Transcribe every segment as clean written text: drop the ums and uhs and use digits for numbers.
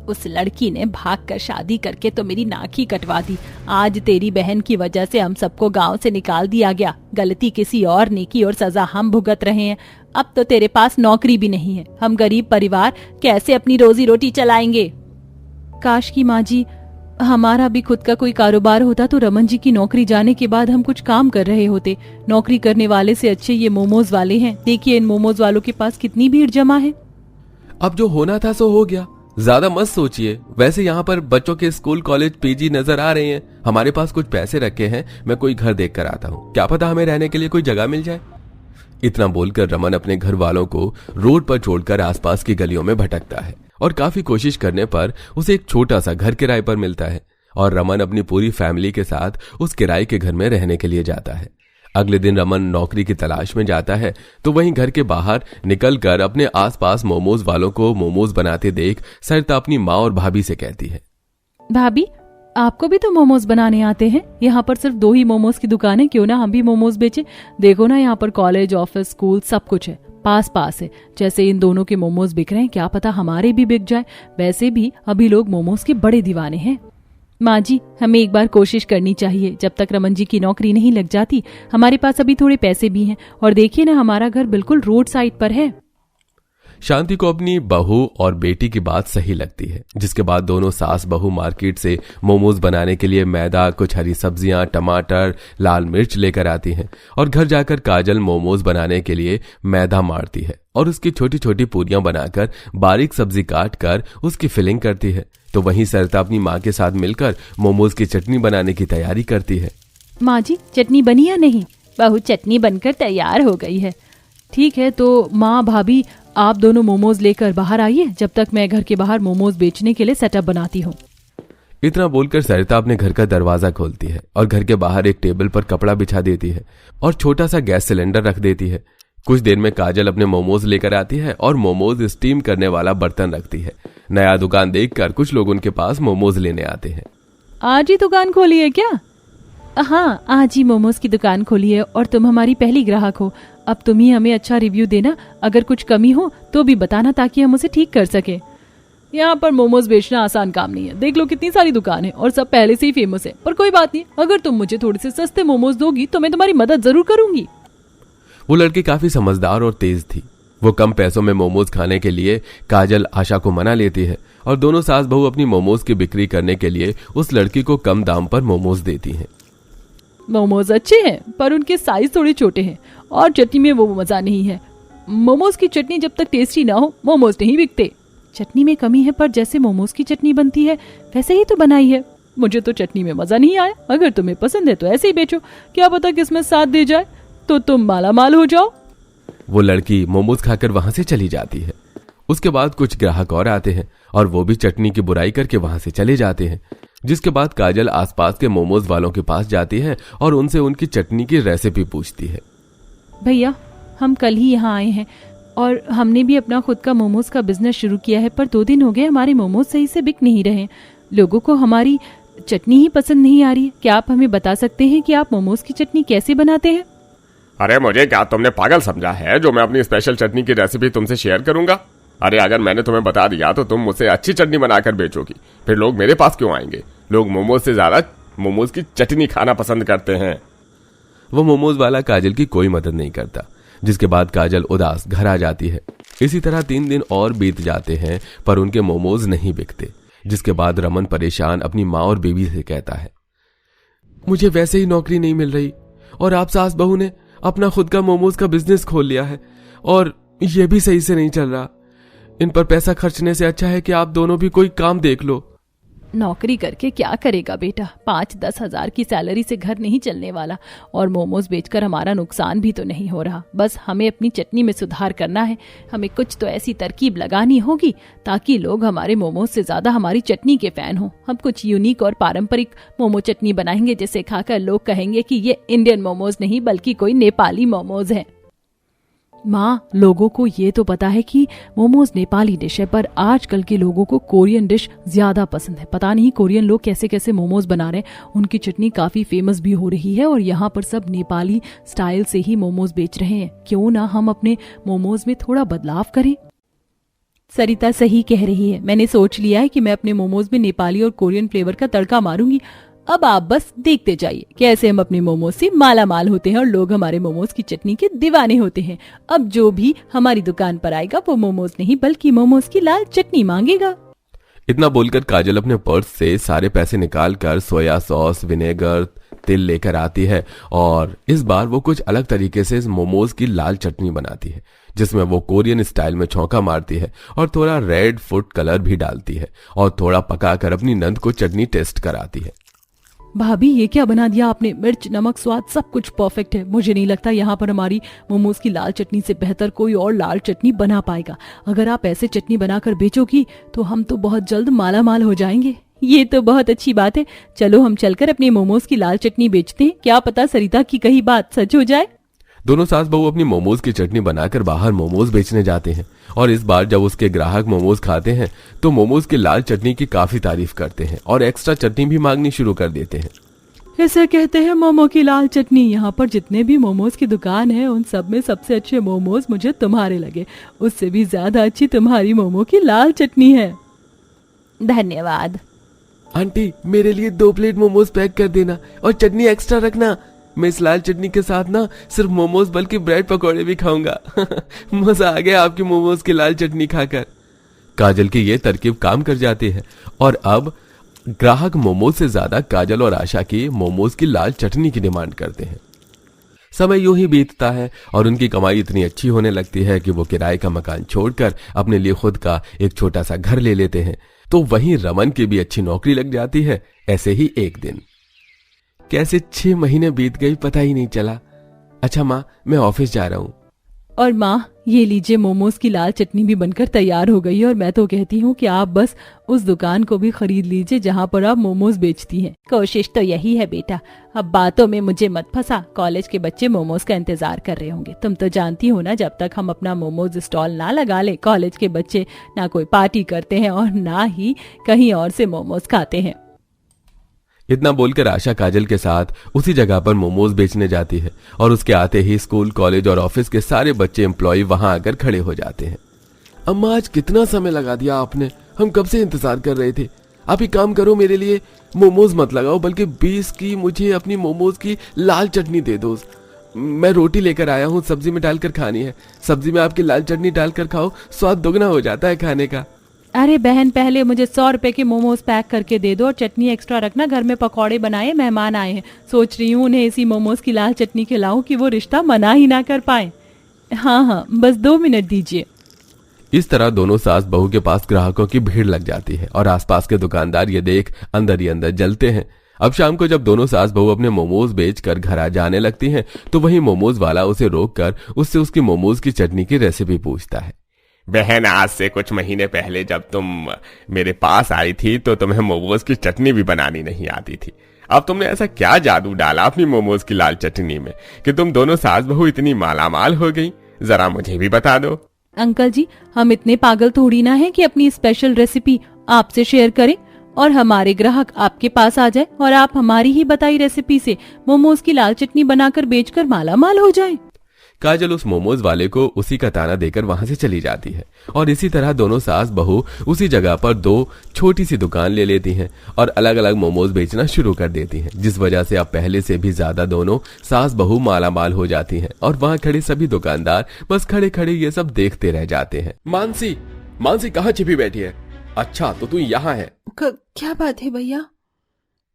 उस लड़की ने भागकर शादी करके तो मेरी नाक ही कटवा दी। आज तेरी बहन की वजह से हम सबको गांव से निकाल दिया गया। गलती किसी और ने की और सजा हम भुगत रहे हैं। अब तो तेरे पास नौकरी भी नहीं है। हम गरीब परिवार कैसे अपनी रोजी रोटी चलाएंगे? काश की माँ जी हमारा भी खुद का कोई कारोबार होता तो रमन जी की नौकरी जाने के बाद हम कुछ काम कर रहे होते। नौकरी करने वाले से अच्छे ये मोमोज वाले हैं। देखिए इन मोमोज वालों के पास कितनी भीड़ जमा है। अब जो होना था सो हो गया, ज्यादा मत सोचिए। वैसे यहाँ पर बच्चों के स्कूल कॉलेज पीजी नजर आ रहे हैं। हमारे पास कुछ पैसे रखे हैं, मैं कोई घर देख कर आता हूँ, क्या पता हमें रहने के लिए कोई जगह मिल जाए। इतना बोलकर रमन अपने घर वालों को रोड पर छोड़कर आसपास की गलियों में भटकता है और काफी कोशिश करने पर उसे एक छोटा सा घर किराए पर मिलता है और रमन अपनी पूरी फैमिली के साथ उस किराए के घर में रहने के लिए जाता है। अगले दिन रमन नौकरी की तलाश में जाता है तो वहीं घर के बाहर निकलकर अपने आसपास मोमोज वालों को मोमोज बनाते देख सरिता अपनी माँ और भाभी से कहती है, भाभी आपको भी तो मोमोज बनाने आते हैं? यहाँ पर सिर्फ 2 ही मोमोज की दुकान है, क्यों ना हम भी मोमोज बेचें? देखो ना यहाँ पर कॉलेज ऑफिस स्कूल सब कुछ है, पास पास है। जैसे इन दोनों के मोमोज बिक रहे हैं, क्या पता हमारे भी बिक जाए। वैसे भी अभी लोग मोमोज के बड़े दीवाने हैं। माँ जी हमें एक बार कोशिश करनी चाहिए। जब तक रमन जी की नौकरी नहीं लग जाती हमारे पास अभी थोड़े पैसे भी हैं और देखिए ना हमारा घर बिल्कुल रोड साइड पर है। शांति को अपनी बहू और बेटी की बात सही लगती है, जिसके बाद दोनों सास बहू मार्केट से मोमोज बनाने के लिए मैदा, कुछ हरी सब्जियां, टमाटर, लाल मिर्च लेकर आती हैं और घर जाकर काजल मोमोज बनाने के लिए मैदा मारती है और उसकी छोटी छोटी पूरियां बनाकर बारीक सब्जी काट कर उसकी फिलिंग करती है। तो वहीं सरिता अपनी माँ के साथ मिलकर मोमोज की चटनी बनाने की तैयारी करती है। माँ जी चटनी बनी या नहीं? बहू चटनी बनकर तैयार हो गई है। ठीक है तो माँ भाभी आप दोनों मोमोज लेकर बाहर आइए, जब तक मैं घर के बाहर मोमोज बेचने के लिए सेटअप बनाती हूँ। इतना बोलकर सरिता अपने घर का दरवाजा खोलती है और घर के बाहर एक टेबल पर कपड़ा बिछा देती है और छोटा सा गैस सिलेंडर रख देती है। कुछ देर में काजल अपने मोमोज लेकर आती है और मोमोज स्टीम करने वाला बर्तन रखती है। नया दुकान देखकर कुछ लोग उनके पास मोमोज लेने आते हैं। आज ही दुकान खोली है क्या? हाँ आज ही मोमोज की दुकान खोली है और तुम हमारी पहली ग्राहक हो। अब तुम ही हमें अच्छा रिव्यू देना, अगर कुछ कमी हो तो भी बताना ताकि हम उसे ठीक कर सके। यहाँ पर मोमोज बेचना आसान काम नहीं है। देख लो कितनी सारी दुकान है और सब पहले से ही फेमस है। पर कोई बात नहीं, अगर तुम मुझे थोड़े से सस्ते मोमोज दोगी तो मैं तुम्हारी मदद जरूर करूंगी। वो लड़की काफी समझदार और तेज थी। वो कम पैसों में मोमोज खाने के लिए काजल आशा को मना लेती है और दोनों सास बहू अपनी मोमोज की बिक्री करने के लिए उस लड़की को कम दाम पर मोमोज देती हैं। मोमोज अच्छे हैं पर उनके साइज थोड़े छोटे हैं और चटनी में वो मजा नहीं है। मोमोज की चटनी जब तक टेस्टी ना हो मोमोज नहीं बिकते। चटनी में कमी है पर जैसे मोमोज की चटनी बनती है वैसे ही तो बनाई है। मुझे तो चटनी में मजा नहीं आया। अगर तुम्हें पसंद है तो ऐसे ही बेचो, क्या पता किसमें साथ दे जाए तो तुम माला माल हो जाओ। वो लड़की मोमोज खाकर वहां से चली जाती है। उसके बाद कुछ ग्राहक और आते हैं और वो भी चटनी की बुराई करके वहां से चले जाते हैं। जिसके बाद काजल आसपास के मोमोज वालों के पास जाती है और उनसे उनकी चटनी की रेसिपी पूछती है। भैया हम कल ही यहाँ आए हैं और हमने भी अपना खुद का मोमोज का बिजनेस शुरू किया है, पर 2 दिन हो गए हमारे मोमोज सही से बिक नहीं रहे। लोगों को हमारी चटनी ही पसंद नहीं आ रही है। क्या आप हमें बता सकते हैं कि आप मोमोज की चटनी कैसे बनाते हैं? अरे मुझे क्या तुमने पागल समझा है जो मैं अपनी स्पेशल चटनी की रेसिपी तुमसे शेयर करूंगा? अरे अगर मैंने तुम्हें बता दिया तो तुम मुझसे अच्छी चटनी बनाकर बेचोगी, फिर लोग मेरे पास क्यों आएंगे? लोग मोमोज से ज्यादा मोमोज की चटनी खाना पसंद करते हैं। वो मोमोज वाला काजल की कोई मदद नहीं करता, जिसके बाद काजल उदास घर आ जाती है। इसी तरह 3 दिन और बीत जाते हैं पर उनके मोमोज नहीं बिकते। जिसके बाद रमन परेशान अपनी माँ और बीवी से कहता है, मुझे वैसे ही नौकरी नहीं मिल रही और आप सास बहू ने अपना खुद का मोमोज का बिजनेस खोल लिया है और ये भी सही से नहीं चल रहा। इन पर पैसा खर्चने से अच्छा है कि आप दोनों भी कोई काम देख लो। नौकरी करके क्या करेगा बेटा? 5-10 हजार की सैलरी से घर नहीं चलने वाला और मोमोज बेचकर हमारा नुकसान भी तो नहीं हो रहा। बस हमें अपनी चटनी में सुधार करना है। हमें कुछ तो ऐसी तरकीब लगानी होगी ताकि लोग हमारे मोमोज से ज्यादा हमारी चटनी के फैन हो। हम कुछ यूनिक और पारंपरिक मोमो चटनी बनाएंगे जिसे खाकर लोग कहेंगे कि ये इंडियन मोमोज नहीं बल्कि कोई नेपाली मोमोज है। माँ लोगों को ये तो पता है कि मोमोज नेपाली डिश है, पर आजकल के लोगों को कोरियन डिश ज्यादा पसंद है। पता नहीं कोरियन लोग कैसे कैसे मोमोज बना रहे हैं। उनकी चटनी काफी फेमस भी हो रही है और यहाँ पर सब नेपाली स्टाइल से ही मोमोज बेच रहे हैं। क्यों ना हम अपने मोमोज में थोड़ा बदलाव करें? सरिता सही कह रही है। मैंने सोच लिया है कि मैं अपने मोमोज में नेपाली और कोरियन फ्लेवर का तड़का मारूंगी। अब आप बस देखते जाइए कैसे हम अपने मोमोज से माला माल होते हैं और लोग हमारे मोमोज की चटनी के दीवाने होते हैं। अब जो भी हमारी दुकान पर आएगा वो मोमोज नहीं बल्कि मोमोज की लाल चटनी मांगेगा। इतना बोलकर काजल अपने पर्स से सारे पैसे निकालकर सोया सॉस, विनेगर, तिल लेकर आती है और इस बार वो कुछ अलग तरीके से इस मोमोज की लाल चटनी बनाती है, जिसमें वो कोरियन स्टाइल में छौंका मारती है और थोड़ा रेड फूड कलर भी डालती है और थोड़ा पकाकर अपनी नंद को चटनी टेस्ट कराती है। भाभी ये क्या बना दिया आपने? मिर्च, नमक, स्वाद सब कुछ परफेक्ट है। मुझे नहीं लगता यहाँ पर हमारी मोमोज की लाल चटनी से बेहतर कोई और लाल चटनी बना पाएगा। अगर आप ऐसे चटनी बनाकर बेचोगी तो हम तो बहुत जल्द माला माल हो जाएंगे। ये तो बहुत अच्छी बात है। चलो हम चलकर अपने मोमोज की लाल चटनी बेचते हैं, क्या पता सरिता की कही बात सच हो जाए। दोनों सास बहू अपनी मोमोज की चटनी बनाकर बाहर मोमोज बेचने जाते हैं और इस बार जब उसके ग्राहक मोमोज खाते हैं तो मोमोज की लाल चटनी की काफी तारीफ करते हैं और एक्स्ट्रा चटनी भी मांगनी शुरू कर देते हैं। ऐसे कहते हैं मोमो की लाल चटनी। यहाँ पर जितने भी मोमोज की दुकान है उन सब में सबसे अच्छे मोमोज मुझे तुम्हारे लगे, उससे भी ज्यादा अच्छी तुम्हारी मोमो की लाल चटनी है। धन्यवाद। आंटी मेरे लिए 2 प्लेट मोमोज पैक कर देना और चटनी एक्स्ट्रा रखना। मैं इस लाल चटनी के साथ ना सिर्फ मोमोज बल्कि ब्रेड पकौड़े भी खाऊंगा। मजा आ गया आपकी मोमोज की लाल चटनी खाकर। काजल की ये तरकीब काम कर जाती है और अब ग्राहक मोमोज से ज्यादा काजल और आशा की मोमोज की लाल चटनी की डिमांड करते हैं। समय यूं ही बीतता है और उनकी कमाई इतनी अच्छी होने लगती है कि वो किराए का मकान छोड़कर अपने लिए खुद का एक छोटा सा घर ले लेते हैं। तो वहीं रमन की भी अच्छी नौकरी लग जाती है। ऐसे ही एक दिन कैसे 6 महीने बीत गई पता ही नहीं चला। अच्छा माँ मैं ऑफिस जा रहा हूँ। और माँ ये लीजिए मोमोज की लाल चटनी भी बनकर तैयार हो गई है और मैं तो कहती हूँ कि आप बस उस दुकान को भी खरीद लीजिए जहाँ पर आप मोमोज बेचती हैं। कोशिश तो यही है बेटा, अब बातों में मुझे मत फंसा। कॉलेज के बच्चे मोमोज का इंतजार कर रहे होंगे। तुम तो जानती हो ना, जब तक हम अपना मोमोज स्टॉल ना लगा ले कॉलेज के बच्चे ना कोई पार्टी करते हैं और ना ही कहीं और से मोमोज खाते हैं। इतना बोलकर आशा काजल के साथ उसी जगह पर मोमोज बेचने जाती है और उसके आते ही स्कूल, कॉलेज और ऑफिस के सारे बच्चे एम्प्लॉय वहां आकर खड़े हो जाते हैं। अम्मा आज कितना समय लगा दिया आपने, हम कब से इंतजार कर रहे थे। आप ही काम करो, मेरे लिए मोमोज मत लगाओ बल्कि 20 की मुझे अपनी मोमोज की लाल चटनी दे दो। मैं रोटी लेकर आया हूँ, सब्जी में डालकर खानी है। सब्जी में आपकी लाल चटनी डालकर खाओ, स्वाद दोगुना हो जाता है खाने का। अरे बहन पहले मुझे 100 रुपए के मोमोज पैक करके दे दो और चटनी एक्स्ट्रा रखना। घर में पकौड़े बनाए, मेहमान आए हैं। सोच रही हूँ उन्हें इसी मोमोज की लाल चटनी खिलाऊं कि वो रिश्ता मना ही ना कर पाए। हाँ बस 2 मिनट दीजिए। इस तरह दोनों सास बहू के पास ग्राहकों की भीड़ लग जाती है और आसपास के दुकानदार ये देख अंदर ही अंदर जलते हैं। अब शाम को जब दोनों सास बहू अपने मोमोज बेचकर घर आ जाने लगती हैं तो वही मोमोज वाला उसे रोककर उससे उसकी मोमोज की चटनी की रेसिपी पूछता है। बहन आज से कुछ महीने पहले जब तुम मेरे पास आई थी तो तुम्हें मोमोज की चटनी भी बनानी नहीं आती थी। अब तुमने ऐसा क्या जादू डाला अपनी मोमोज की लाल चटनी में कि तुम दोनों सास बहू इतनी मालामाल हो गई? जरा मुझे भी बता दो। अंकल जी हम इतने पागल थोड़ी ना हैं कि अपनी स्पेशल रेसिपी आपसे शेयर करें और हमारे ग्राहक आपके पास आ जाए और आप हमारी ही बताई रेसिपी से मोमोज की लाल चटनी बनाकर बेचकर माला माल हो जाए। काजल उस मोमोज वाले को उसी का ताना देकर वहां से चली जाती है और इसी तरह दोनों सास बहू उसी जगह पर 2 छोटी सी दुकान ले लेती हैं और अलग अलग मोमोज बेचना शुरू कर देती हैं, जिस वजह से अब पहले से भी ज्यादा दोनों सास बहू मालामाल हो जाती हैं और वहां खड़े सभी दुकानदार बस खड़े खड़े ये सब देखते रह जाते हैं। मानसी कहाँ छिपी बैठी है? अच्छा तो तू यहाँ है। क्या बात है भैया?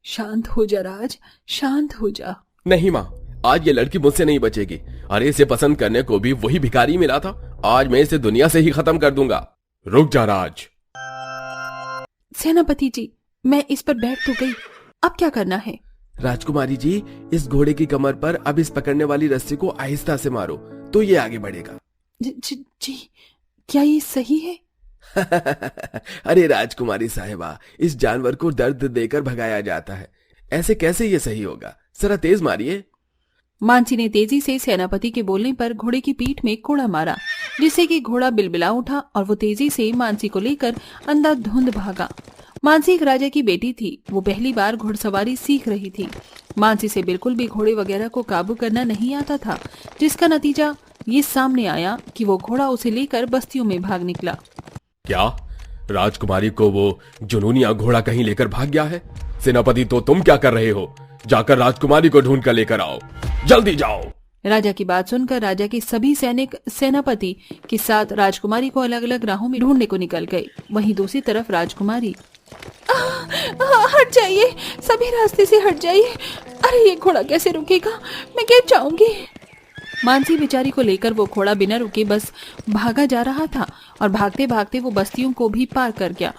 शांत हो जा राज, शांत हो जा। नहीं माँ, आज ये लड़की मुझसे नहीं बचेगी। अरे इसे पसंद करने को भी वही भिखारी मिला था। आज मैं इसे दुनिया से ही खत्म कर दूंगा। रुक जा राज। सेनापति जी मैं इस पर बैठ तो गई, अब क्या करना है? राजकुमारी जी इस घोड़े की कमर पर अब इस पकड़ने वाली रस्सी को आहिस्ता से मारो तो ये आगे बढ़ेगा। जी क्या ये सही है? अरे राजकुमारी साहिबा, इस जानवर को दर्द देकर भगाया जाता है, ऐसे कैसे ये सही होगा? जरा तेज मारिए। मानसी ने तेजी से सेनापति के बोलने पर घोड़े की पीठ में कोड़ा मारा, जिससे कि घोड़ा बिलबिला उठा और वो तेजी से मानसी को लेकर अंधाधुंध भागा। मानसी एक राजा की बेटी थी, वो पहली बार घुड़सवारी सीख रही थी। मानसी से बिल्कुल भी घोड़े वगैरह को काबू करना नहीं आता था, जिसका नतीजा ये सामने आया कि वो घोड़ा उसे लेकर बस्तियों में भाग निकला। क्या राजकुमारी को वो जुनूनिया घोड़ा कहीं लेकर भाग गया है? सेनापति, तो तुम क्या कर रहे हो? जाकर राजकुमारी को ढूंढ कर लेकर आओ, जल्दी जाओ। राजा की बात सुनकर राजा के सभी सैनिक सेनापति के साथ राजकुमारी को अलग अलग राहों में ढूंढने को निकल गए। वहीं दूसरी तरफ राजकुमारी, हट जाइए, सभी रास्ते से हट जाइए। अरे ये घोड़ा कैसे रुकेगा, मैं कैसे जाऊंगी। मानसी बेचारी को लेकर वो घोड़ा बिना रुके बस भागा जा रहा था और भागते भागते वो बस्तियों को भी पार कर गया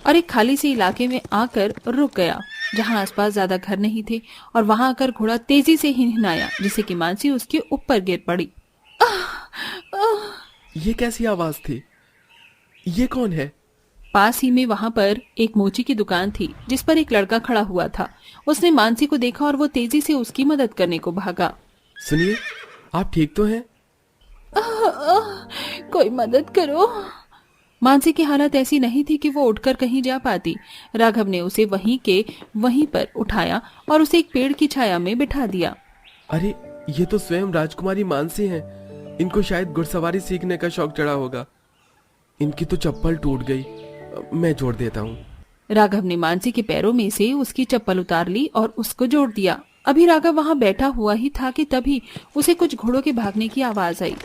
और एक खाली से इलाके में आकर रुक गया जहां आसपास ज्यादा घर नहीं थे। और वहां आकर घोड़ा तेजी से हिनहिनाया जिससे कि मानसी उसके ऊपर गिर पड़ी। ये कैसी आवाज थी? ये कौन है? पास ही में वहां पर एक मोची की दुकान थी जिस पर एक लड़का खड़ा हुआ था। उसने मानसी को देखा और वो तेजी से उसकी मदद करने को भागा। सुनिए, आप ठीक तो हैं? कोई मदद करो। मानसी की हालत ऐसी नहीं थी कि वो उठकर कहीं जा पाती। राघव ने उसे वहीं पर उठाया और उसे एक पेड़ की छाया में बिठा दिया। अरे ये तो स्वयं राजकुमारी मानसी हैं। इनको शायद घुड़सवारी सीखने का शौक चढ़ा होगा। इनकी तो चप्पल टूट गई, मैं जोड़ देता हूँ। राघव ने मानसी के पैरों में से उसकी चप्पल उतार ली और उसको जोड़ दिया। अभी राघव वहाँ बैठा हुआ ही था कि तभी उसे कुछ घोड़ों के भागने की आवाज आई।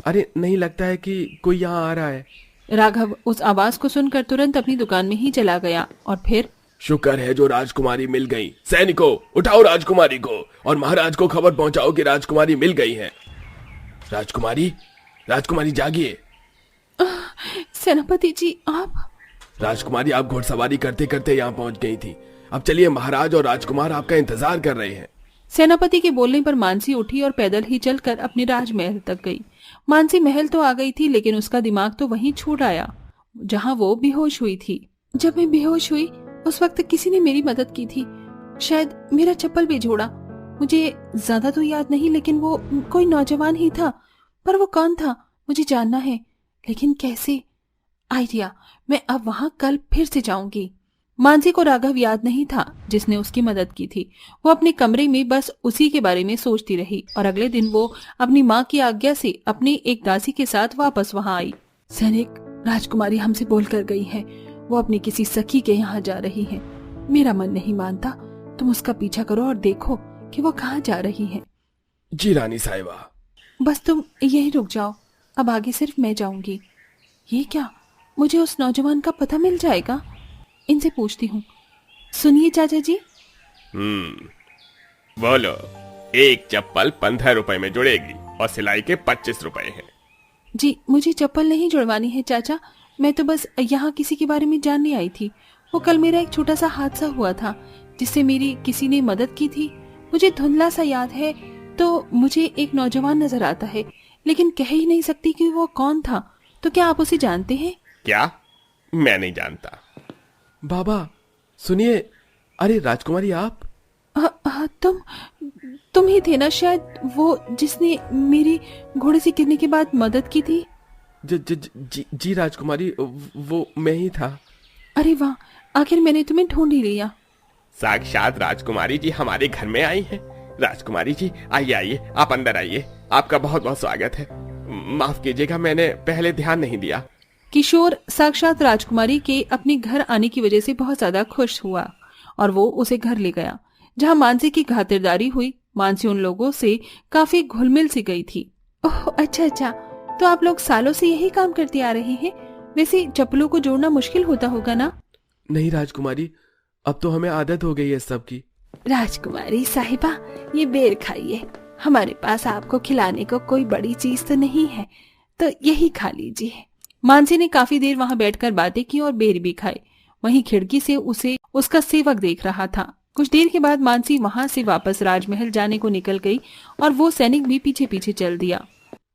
अरे नहीं लगता है कि कोई यहाँ आ रहा है। राघव उस आवाज को सुनकर तुरंत अपनी दुकान में ही चला गया और फिर, शुक्र है जो राजकुमारी मिल गई। सैनिकों, उठाओ राजकुमारी को और महाराज को खबर पहुंचाओ कि राजकुमारी मिल गई है। राजकुमारी, राजकुमारी जागिए। सेनापति जी, आप? राजकुमारी, आप घुड़सवारी करते करते यहाँ पहुंच गई थी। अब चलिए, महाराज और राजकुमार आपका इंतजार कर रहे हैं। सेनापति के बोलने पर मानसी उठी और पैदल ही चलकर अपने राजमहल तक गई। मानसी महल तो आ गई थी लेकिन उसका दिमाग तो वहीं छूट आया जहां वो बेहोश हुई थी। जब मैं बेहोश हुई उस वक्त किसी ने मेरी मदद की थी, शायद मेरा चप्पल भी जोड़ा। मुझे ज्यादा तो याद नहीं लेकिन वो कोई नौजवान ही था, पर वो कौन था मुझे जानना है, लेकिन कैसे? आइडिया, मैं अब वहां कल फिर से जाऊंगी। मानसी को राघव याद नहीं था जिसने उसकी मदद की थी। वो अपने कमरे में बस उसी के बारे में सोचती रही और अगले दिन वो अपनी माँ की आज्ञा से अपनी एक दासी के साथ वापस वहां आई। सैनिक, राजकुमारी हमसे बोल कर गई है, वो अपनी किसी सखी के यहाँ जा रही है। मेरा मन नहीं मानता, तुम उसका पीछा करो और देखो कि वो कहाँ जा रही है। जी रानी साहिबा। बस तुम यहीं रुक जाओ, अब आगे सिर्फ मैं जाऊंगी। ये क्या, मुझे उस नौजवान का पता मिल जाएगा? इनसे पूछती हूँ। सुनिए चाचा जी। बोलो। एक चप्पल 15 रुपए में जुड़ेगी और सिलाई के 25 रुपए हैं। जी, मुझे चप्पल नहीं जुड़वानी है चाचा, मैं तो बस यहाँ किसी के बारे में जानने आई थी। वो कल मेरा एक छोटा सा हादसा हुआ था जिससे मेरी किसी ने मदद की थी। मुझे धुंधला सा याद है तो मुझे एक नौजवान नजर आता है, लेकिन कह ही नहीं सकती कि वो कौन था। तो क्या आप उसे जानते हैं? क्या? मैं नहीं जानता। बाबा सुनिए। अरे राजकुमारी, आप? तुम ही थे ना शायद वो जिसने मेरी घोड़े से गिरने के बाद मदद की थी? जी राजकुमारी, वो मैं ही था। अरे वाह, आखिर मैंने तुम्हें ढूंढ ही लिया। साक्षात राजकुमारी जी हमारे घर में आई हैं। राजकुमारी जी, आइए आइए, आप अंदर आइए। आपका बहुत बहुत स्वागत है। माफ कीजिएगा, मैंने पहले ध्यान नहीं दिया। किशोर साक्षात राजकुमारी के अपने घर आने की वजह से बहुत ज्यादा खुश हुआ और वो उसे घर ले गया जहां मानसी की खातिरदारी हुई। मानसी उन लोगों से काफी घुल-मिल सी गई थी। ओह अच्छा, तो आप लोग सालों से यही काम करते आ रहे हैं। वैसे चप्पलों को जोड़ना मुश्किल होता होगा ना? नहीं राजकुमारी, अब तो हमें आदत हो गई है सब की। राजकुमारी साहिबा, ये बेर खाइए। हमारे पास आपको खिलाने को कोई बड़ी चीज तो नहीं है, तो यही खा लीजिए। मानसी ने काफी देर वहां बैठकर बातें की और बेर भी खाए। वहीं खिड़की से उसे उसका सेवक देख रहा था। कुछ देर के बाद मानसी वहां से वापस राजमहल जाने को निकल गई और वो सैनिक भी पीछे पीछे चल दिया।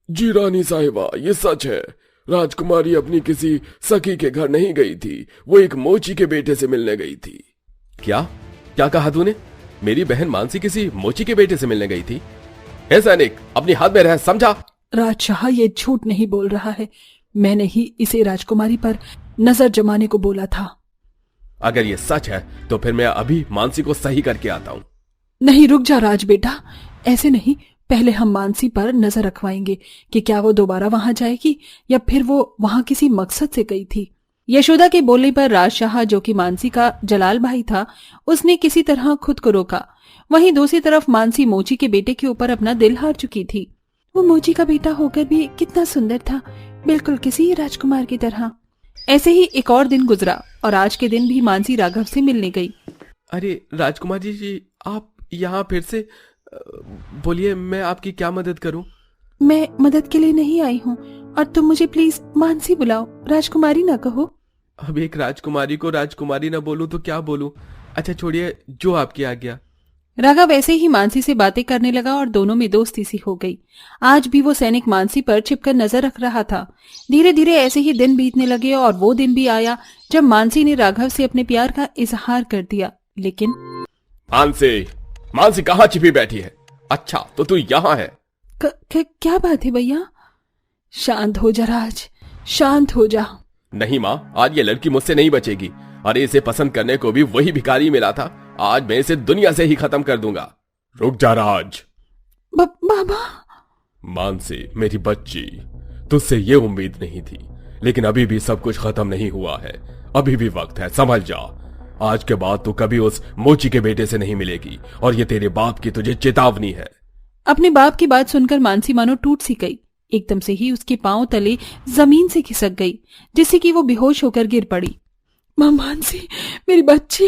जी रानी साहिबा, ये सच है। राजकुमारी अपनी किसी सखी के घर नहीं गई थी, वो एक मोची के बेटे से मिलने गई थी। क्या कहा तूने? मेरी बहन मानसी किसी मोची के बेटे से मिलने गई थी? हे सैनिक, अपनी हाथ में रह, समझा? राजशाह, ये झूठ नहीं बोल रहा है। मैंने ही इसे राजकुमारी पर नजर जमाने को बोला था। अगर ये सच है तो फिर मैं अभी मानसी को सही करके आता हूँ। नहीं, रुक जा राज बेटा, ऐसे नहीं। पहले हम मानसी पर नजर रखवाएंगे कि क्या वो दोबारा वहां जाएगी या फिर वो वहां किसी मकसद से गई थी। यशोदा के बोलने पर राजशाह, जो कि मानसी का जलाल भाई था, उसने किसी तरह खुद को रोका। वहीं दूसरी तरफ मानसी मोची के बेटे के ऊपर अपना दिल हार चुकी थी। वो मोची का बेटा होकर भी कितना सुंदर था, बिल्कुल किसी राजकुमार की तरह। ऐसे ही एक और दिन गुजरा और आज के दिन भी मानसी राघव से मिलने गई। अरे राजकुमार जी, आप यहाँ फिर से? बोलिए, मैं आपकी क्या मदद करूं? मैं मदद के लिए नहीं आई हूँ और तुम मुझे प्लीज मानसी बुलाओ, राजकुमारी ना कहो। अब एक राजकुमारी को राजकुमारी ना बोलूं तो क्या बोलूं? अच्छा छोड़िए, जो आपकी आज्ञा। राघव ऐसे ही मानसी से बातें करने लगा और दोनों में दोस्ती सी हो गई। आज भी वो सैनिक मानसी पर छिपकर नजर रख रहा था। धीरे धीरे ऐसे ही दिन बीतने लगे और वो दिन भी आया जब मानसी ने राघव से अपने प्यार का इजहार कर दिया। लेकिन मानसी कहाँ छिपी बैठी है? अच्छा, तो तू यहाँ है? क्या बात है भैया? शांत हो जा राज, शांत हो जा। नहीं माँ, आज ये लड़की मुझसे नहीं बचेगी। अरे इसे पसंद करने को भी वही भिखारी मिला था। आज मैं इसे दुनिया से ही खत्म कर दूंगा। रुक जा राज। बाबा। मानसी मेरी बच्ची, तुझसे ये उम्मीद नहीं थी, लेकिन अभी भी सब कुछ खत्म नहीं हुआ है। अभी भी वक्त है, समझ जा। आज के बाद तू कभी उस मोची के बेटे से नहीं मिलेगी और ये तेरे बाप की तुझे चेतावनी है। अपने बाप की बात सुनकर मानसी मानो टूट सी गई। एकदम से ही उसके पांव तले जमीन से खिसक गई, जिससे कि वो बेहोश होकर गिर पड़ी। मानसी, मेरी बच्ची।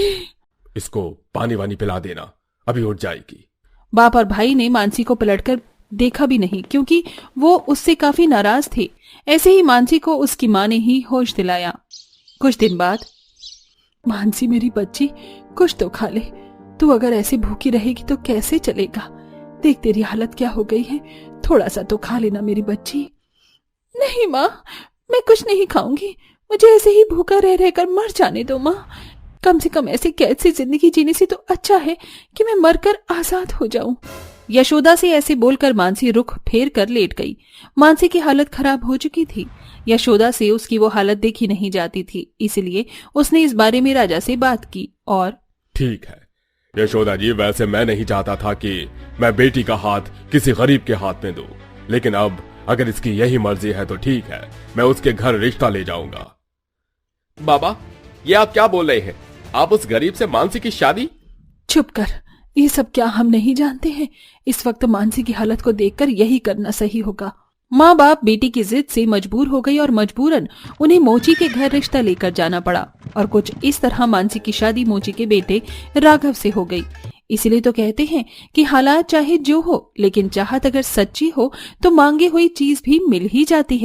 इसको पानी वानी पिला देना, अभी उठ जाएगी। बाप और भाई ने मानसी को पलटकर देखा भी नहीं, क्योंकि वो उससे काफी नाराज थे। ऐसे ही मानसी को उसकी माँ ने ही होश दिलाया। कुछ दिन बाद, मानसी मेरी बच्ची, कुछ तो खा ले। तू अगर ऐसे भूखी रहेगी तो कैसे चलेगा? देख तेरी हालत क्या हो गई है, थोड़ा सा तो खा लेना मेरी बच्ची। नहीं माँ, मैं कुछ नहीं खाऊंगी। मुझे ऐसे ही भूखा रह रहकर मर जाने दो माँ। कम से कम ऐसी कैद सी जिंदगी जीने से तो अच्छा है कि मैं मरकर आजाद हो जाऊं। यशोदा से ऐसे बोलकर मानसी रुख फेर कर लेट गई। मानसी की हालत खराब हो चुकी थी। यशोदा से उसकी वो हालत देखी नहीं जाती थी, इसलिए उसने इस बारे में राजा से बात की और ठीक है यशोदा जी, वैसे मैं नहीं चाहता था कि मैं बेटी का हाथ किसी गरीब के हाथ में दूं, लेकिन अब अगर इसकी यही मर्जी है तो ठीक है, मैं उसके घर रिश्ता ले जाऊंगा। बाबा, ये आप क्या बोल रहे हैं? आप उस गरीब से मानसी की शादी? चुप कर, ये सब क्या हम नहीं जानते हैं? इस वक्त मानसी की हालत को देखकर यही करना सही होगा। माँ बाप बेटी की जिद से मजबूर हो गई और मजबूरन उन्हें मोची के घर रिश्ता लेकर जाना पड़ा और कुछ इस तरह मानसी की शादी मोची के बेटे राघव से हो गई। इसीलिए तो कहते हैं कि हालात चाहे जो हो, लेकिन चाहत अगर सच्ची हो तो मांगी हुई चीज भी मिल ही जाती है।